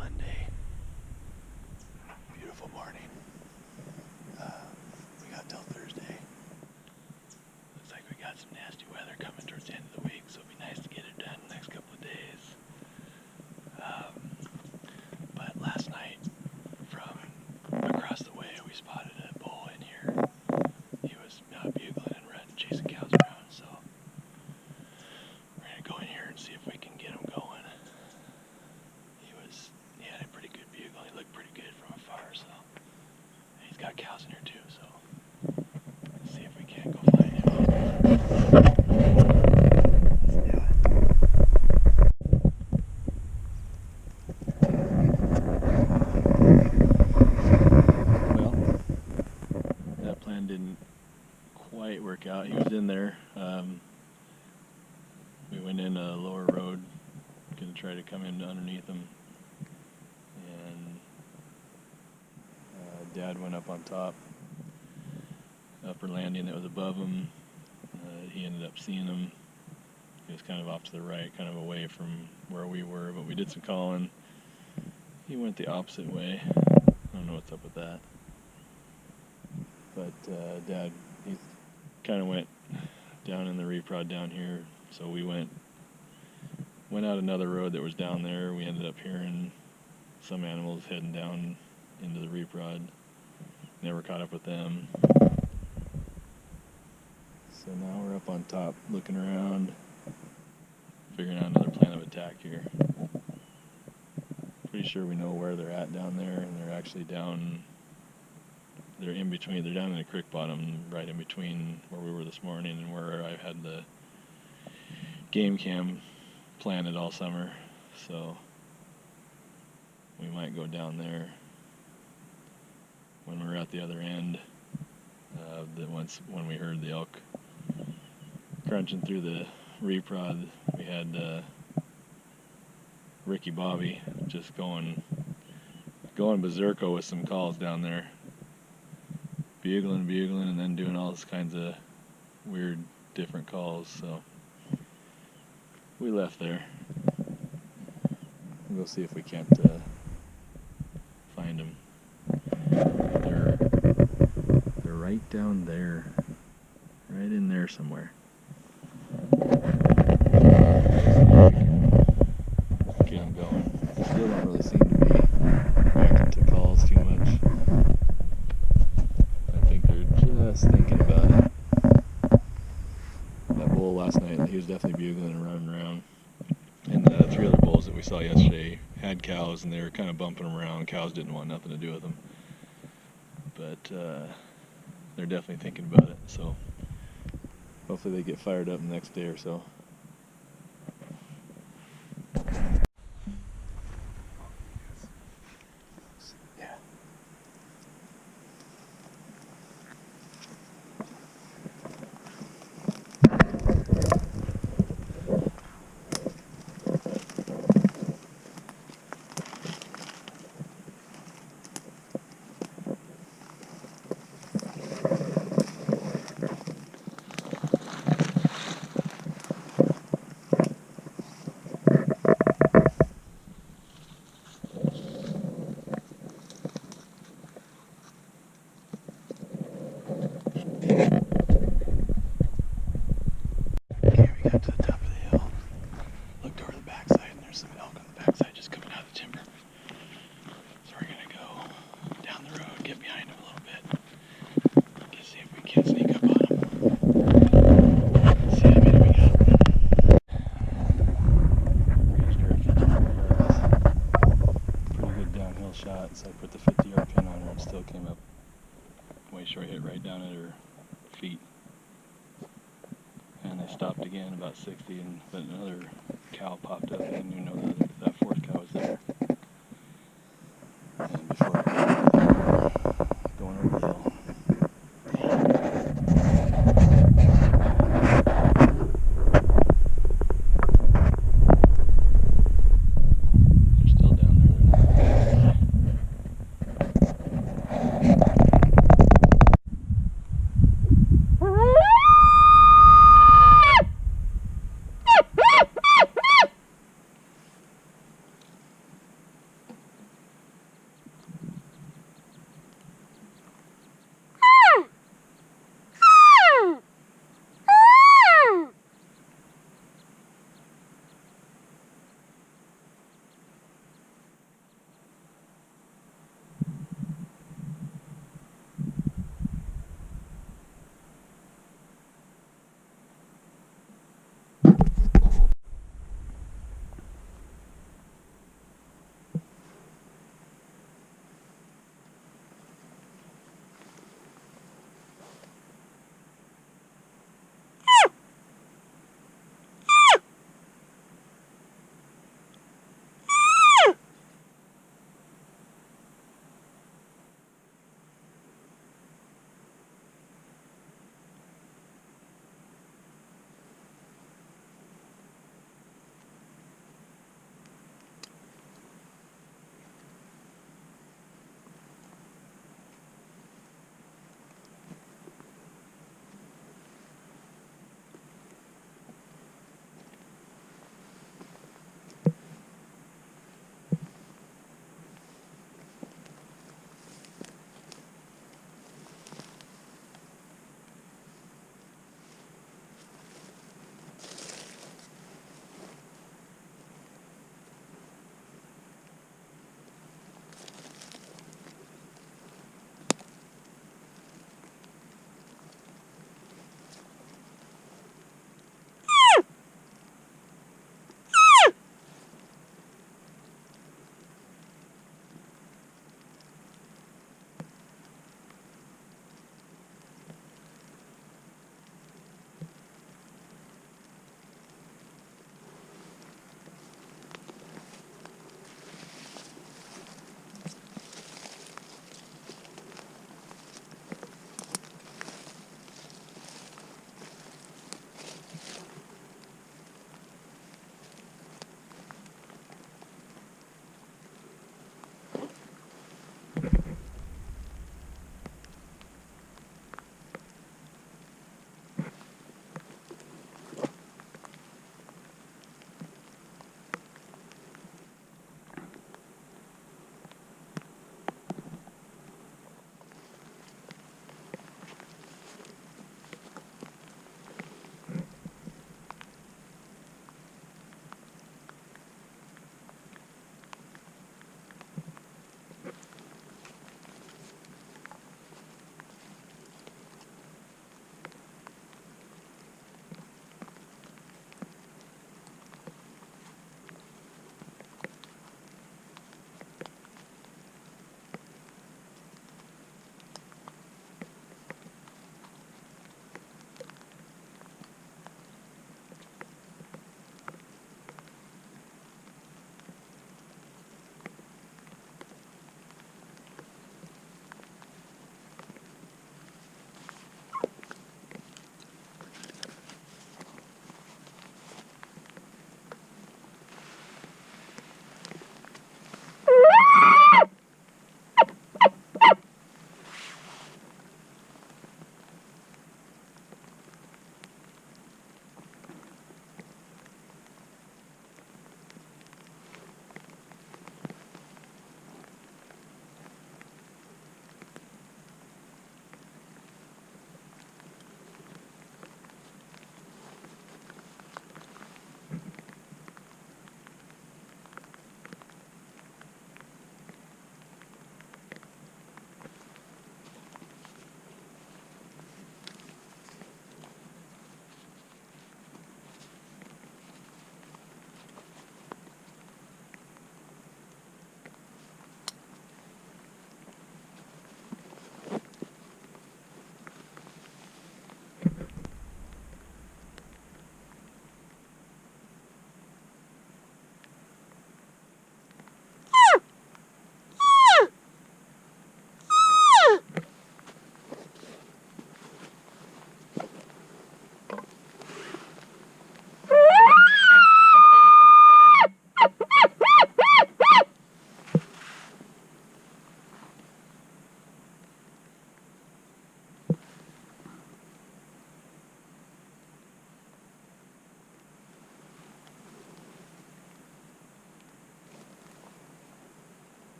Monday. Beautiful morning. We got till Thursday. Looks like we got some nasty weather coming towards the end of the week, so it'll be nice to get it done the next couple of days. But last night, from across the way, we spotted a bull in here. He was bugling and running, chasing cows around, so we're going to go in here and see if we can get him going. He had a pretty good bugle. He looked pretty good from afar, so he's got cows in here too, so let's see if we can't go find him. Let's do it. Well, that plan didn't quite work out. He was in there. We went in a lower road, gonna try to come in underneath him, and Dad went up on top, upper landing that was above him. He ended up seeing him. He was kind of off to the right, kind of away from where we were, but we did some calling. He went the opposite way. I don't know what's up with that. But Dad, he kind of went down in the reprod down here, so we went out another road that was down there. We ended up hearing some animals heading down into the reprod. Never caught up with them. So now we're up on top looking around, figuring out another plan of attack here. Pretty sure we know where they're at down there, and they're actually down, they're in between, they're down in the creek bottom, right in between where we were this morning and where I had the game cam planted all summer. So we might go down there when we're at the other end. When we heard the elk crunching through the reprod, we had Ricky Bobby just going berserko with some calls down there, bugling, and then doing all this kinds of weird, different calls. So we left there. We'll go see if we can't find them. They're right down there, right in there somewhere. Get them going. They still don't really seem to be reacting to calls too much. I think they're just thinking about it. That bull last night, he was definitely bugling and running around. And the 3 other bulls that we saw yesterday had cows, and they were kind of bumping them around. Cows didn't want nothing to do with them. But they're definitely thinking about it, so hopefully they get fired up the next day or so. Yeah. Got to the top of the hill, looked over the backside, and there's some elk on the backside just coming out of the timber. So we're gonna go down the road, get behind them a little bit, get see if we can sneak up on them. See how many we got. Reached her at 50 yards. Pretty good downhill shot, so I put the 50-yard pin on her and still came up way short, hit right down at her feet. And they stopped again about 60, and then another cow popped up. I didn't even know that fourth cow was there. And before I got there, going over the hill. They're still down there.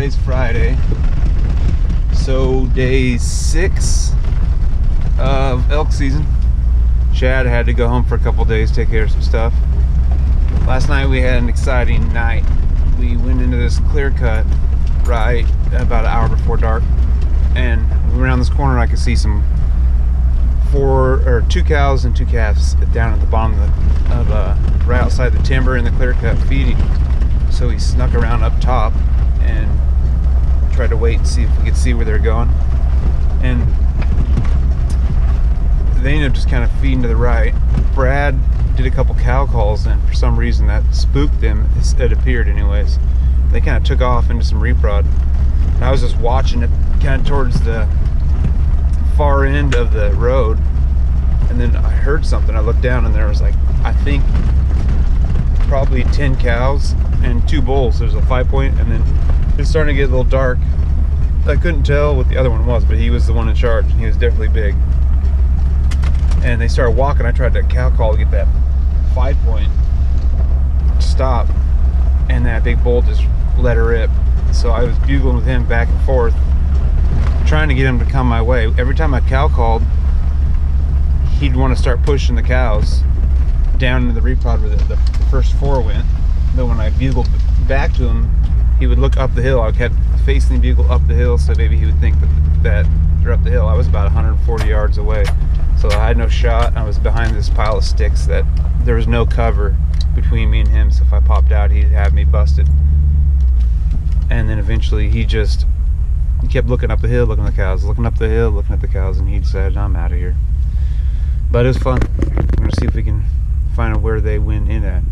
Today's Friday, so day 6 of elk season. Chad had to go home for a couple days, take care of some stuff. Last night we had an exciting night. We went into this clear cut right about an hour before dark, and around this corner I could see some 2 cows and 2 calves down at the bottom of right outside the timber in the clear cut feeding. So we snuck around up top and tried to wait and see if we could see where they're going. And they ended up just kind of feeding to the right. Brad did a couple cow calls, and for some reason that spooked them. It appeared anyways. They kind of took off into some reprod. And I was just watching it kind of towards the far end of the road, and then I heard something. I looked down and there was, like, I think probably 10 cows and 2 bulls. There's a 5-point, and then it's starting to get a little dark. I couldn't tell what the other one was, but he was the one in charge, and he was definitely big. And they started walking. I tried to cow call to get that 5-point to stop, and that big bull just let her rip. So I was bugling with him back and forth, trying to get him to come my way. Every time I cow called, he'd want to start pushing the cows down into the reprod where the first 4 went. But when I bugled back to him, he would look up the hill. I kept facing the bugle up the hill, so maybe he would think that they're up the hill. I was about 140 yards away, so I had no shot. I was behind this pile of sticks that there was no cover between me and him, so if I popped out, he'd have me busted. And then eventually he kept looking up the hill, looking at the cows, looking up the hill, looking at the cows, and he decided, I'm out of here. But it was fun. We're gonna see if we can find out where they went in at.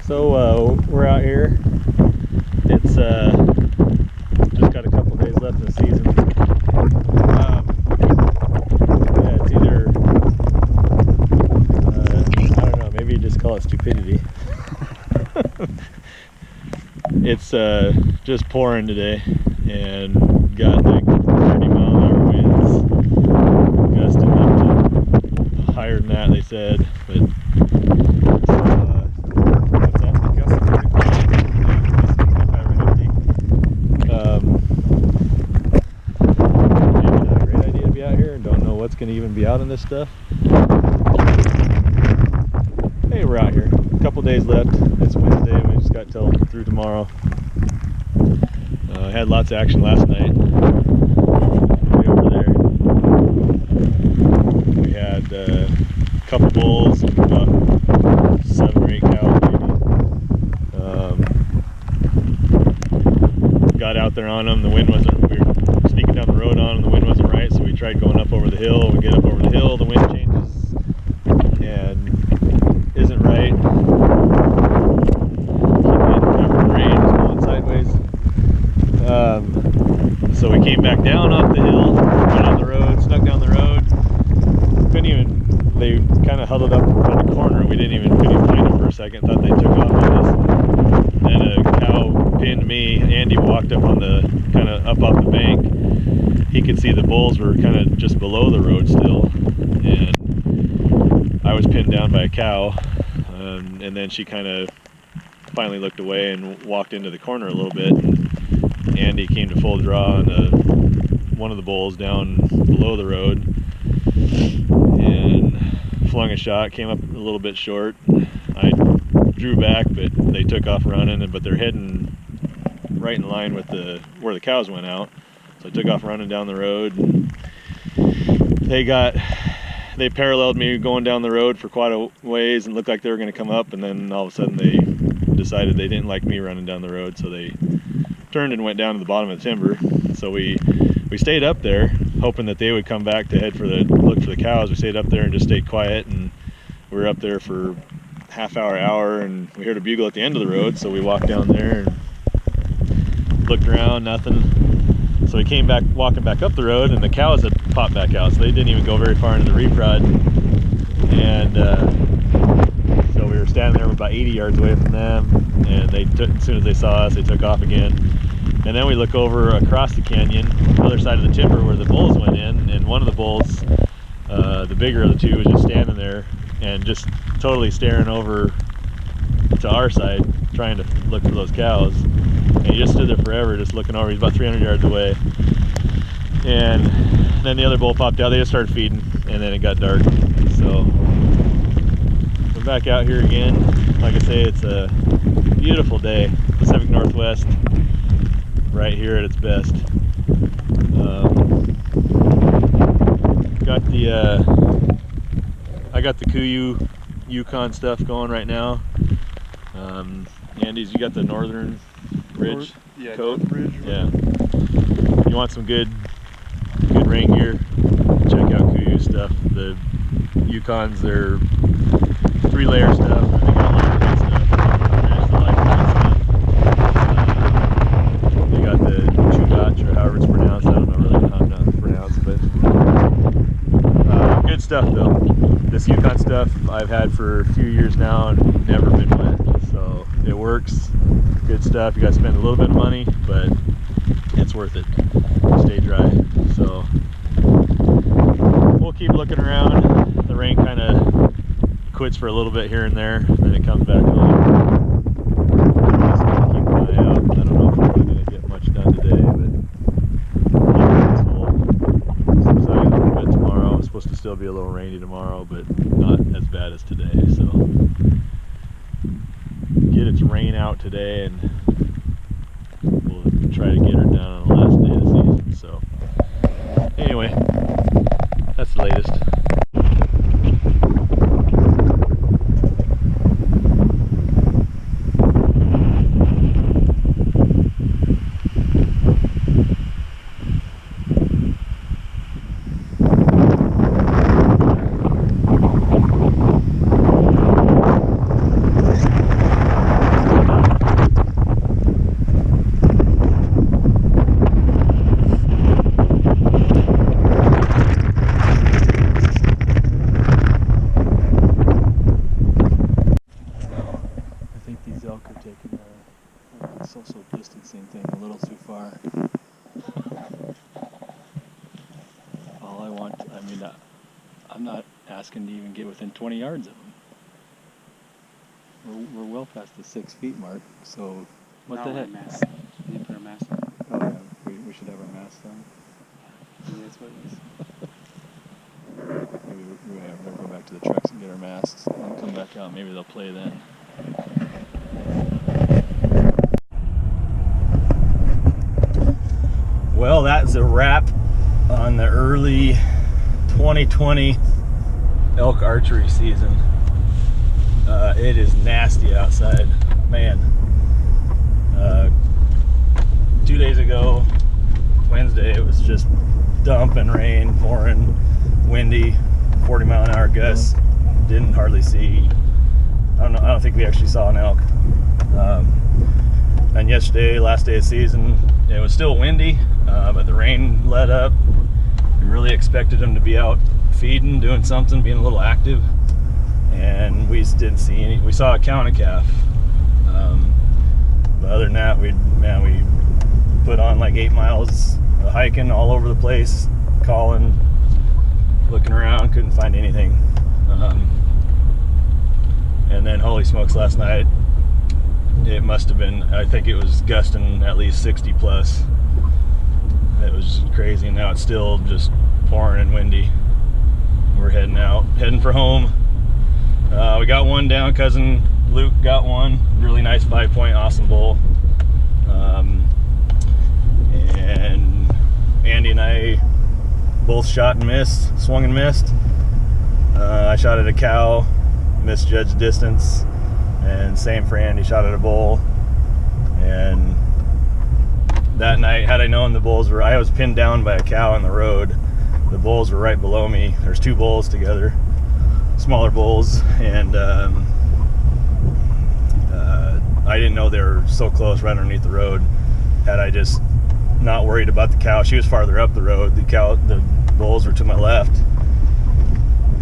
So we're out here. It's just got a couple days left in the season. Yeah, it's either I don't know, maybe you just call it stupidity. It's just pouring today and got like 30-mile-an-hour winds, gusting up to higher than that, they said. But what's that? Gusting to 25 or 50. It's not a great idea to be out here and don't know what's going to even be out in this stuff. Hey, we're out here. A couple days left. It's Wednesday. We just got till through tomorrow. Had lots of action last night. Way over there. We had a couple bulls and about 7 or 8 cows maybe. Got out there on them. The wind wasn't. We were sneaking down the road on them. The wind wasn't right, so we tried going up over the hill. We get up over the hill. The wind changes and isn't right. So we came back down off the hill, went on the road, snuck down the road. Couldn't even, they kind of huddled up around the corner. We couldn't even find them for a second. Thought they took off on us. Then a cow pinned me. Andy walked up on the, kind of up off the bank. He could see the bulls were kind of just below the road still. And I was pinned down by a cow. And then she kind of finally looked away and walked into the corner a little bit. Andy came to full draw on one of the bulls down below the road and flung a shot, came up a little bit short. I drew back, but they took off running, but they're heading right in line with where the cows went out. So I took off running down the road. They paralleled me going down the road for quite a ways and looked like they were going to come up, and then all of a sudden they decided they didn't like me running down the road, so they turned and went down to the bottom of the timber. So we stayed up there hoping that they would come back to look for the cows. We stayed up there and just stayed quiet, and we were up there for half hour, and we heard a bugle at the end of the road, so we walked down there and looked around, nothing. So we came back, walking back up the road, and the cows had popped back out, so they didn't even go very far into the reprod. And so we were standing there about 80 yards away from them, and as soon as they saw us, they took off again. And then we look over across the canyon, the other side of the timber where the bulls went in, and one of the bulls, the bigger of the two, was just standing there and just totally staring over to our side, trying to look for those cows. And he just stood there forever, just looking over. He's about 300 yards away. And then the other bull popped out. They just started feeding, and then it got dark. So we're back out here again. Like I say, it's a beautiful day. Pacific Northwest, right here at its best. I got the Kuyu Yukon stuff going right now. Andy's, you got the Northern Ridge coat? Ridge. Yeah. You want some good rain gear? Check out Kuyu stuff. The Yukons, they're 3-layer stuff. And they got a lot of good stuff. There's the lightweight stuff. They got the Chugach, or however it's pronounced. I don't know really how it's pronounced, but good stuff though. This Yukon stuff I've had for a few years now and never been wet, so it works. Good stuff. You got to spend a little bit of money, but it's worth it. Stay dry. So we'll keep looking around. The rain kind of quits for a little bit here and there, then it comes back on. Just gonna keep an eye out. I don't know if we're really going to get much done today, but this will subside a little bit tomorrow. It's supposed to still be a little rainy tomorrow, but not as bad as today. So get its rain out today, and we'll try to get her down on the last day of the season. So anyway, that's the latest. social distancing thing a little too far. All I want, I mean, I'm not asking to even get within 20 yards of them. We're well past the 6 feet mark, so what the heck? Mask. You put a mask on. Oh yeah, we should have our masks on. Maybe that's what it is. Maybe we better go back to the trucks and get our masks and come back out. Maybe they'll play then. Well, that's a wrap on the early 2020 elk archery season. It is nasty outside, man. 2 days ago, Wednesday, it was just dumping rain, pouring, windy, 40-mile-an-hour gusts. Didn't hardly see. I don't think we actually saw an elk. And yesterday, last day of season, it was still windy, but the rain let up. We really expected them to be out feeding, doing something, being a little active, and we just didn't see any. We saw a cow and a calf, but other than that, we put on like 8 miles of hiking all over the place, calling, looking around, couldn't find anything. And then holy smokes, last night it must have been, I think it was gusting at least 60 plus. It was crazy, and now it's still just pouring and windy. We're heading for home. We got one down. Cousin Luke got one. Really nice 5-point, awesome bull. And Andy and I both shot and missed, swung and missed. I shot at a cow, misjudged distance, and same for Andy, shot at a bull. And that night, had I known the bulls were, I was pinned down by a cow in the road. The bulls were right below me. There's 2 bulls together, smaller bulls, and I didn't know they were so close right underneath the road. Had I just not worried about the cow, she was farther up the road. The bulls were to my left.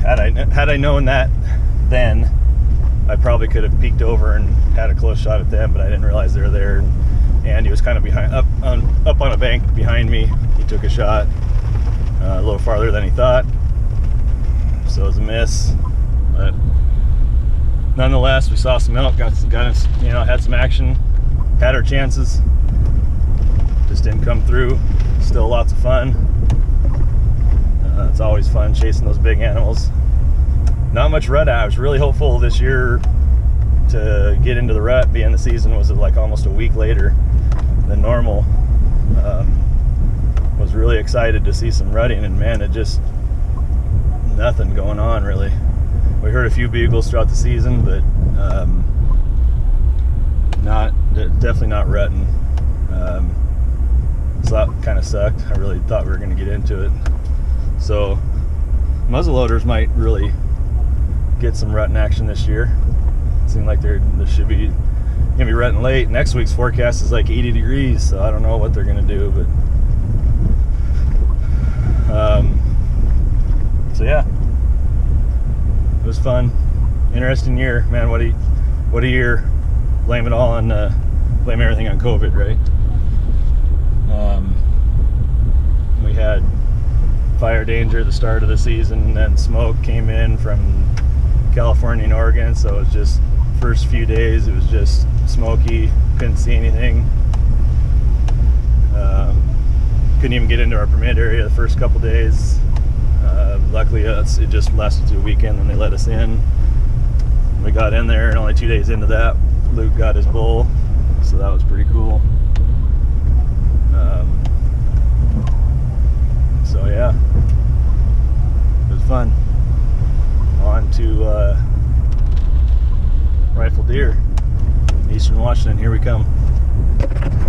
Had I known that then, I probably could have peeked over and had a close shot at them, but I didn't realize they were there. And Andy was kind of behind, up on a bank behind me. He took a shot a little farther than he thought, so it was a miss. But nonetheless, we saw some elk, got us, had some action, had our chances. Just didn't come through. Still lots of fun. It's always fun chasing those big animals. Not much rut out. I was really hopeful this year to get into the rut, being the season was like almost a week later than normal. Was really excited to see some rutting, and man, it just nothing going on really. We heard a few bugles throughout the season, but definitely not rutting. So that kind of sucked. I really thought we were going to get into it. So muzzleloaders might really get some rutting action this year. Seems like there should be gonna be rutting late. Next week's forecast is like 80 degrees, so I don't know what they're gonna do, but so yeah, it was fun, interesting year, man. What a year. Blame it all on blame everything on COVID, right? We had fire danger at the start of the season, and then smoke came in from California and Oregon, so it was just first few days it was just smoky, couldn't see anything. Couldn't even get into our permit area the first couple days. Luckily it just lasted through the weekend and they let us in. We got in there, and only 2 days into that, Luke got his bull, so that was pretty cool. So yeah, it was fun. On to rifle deer, Eastern Washington, here we come.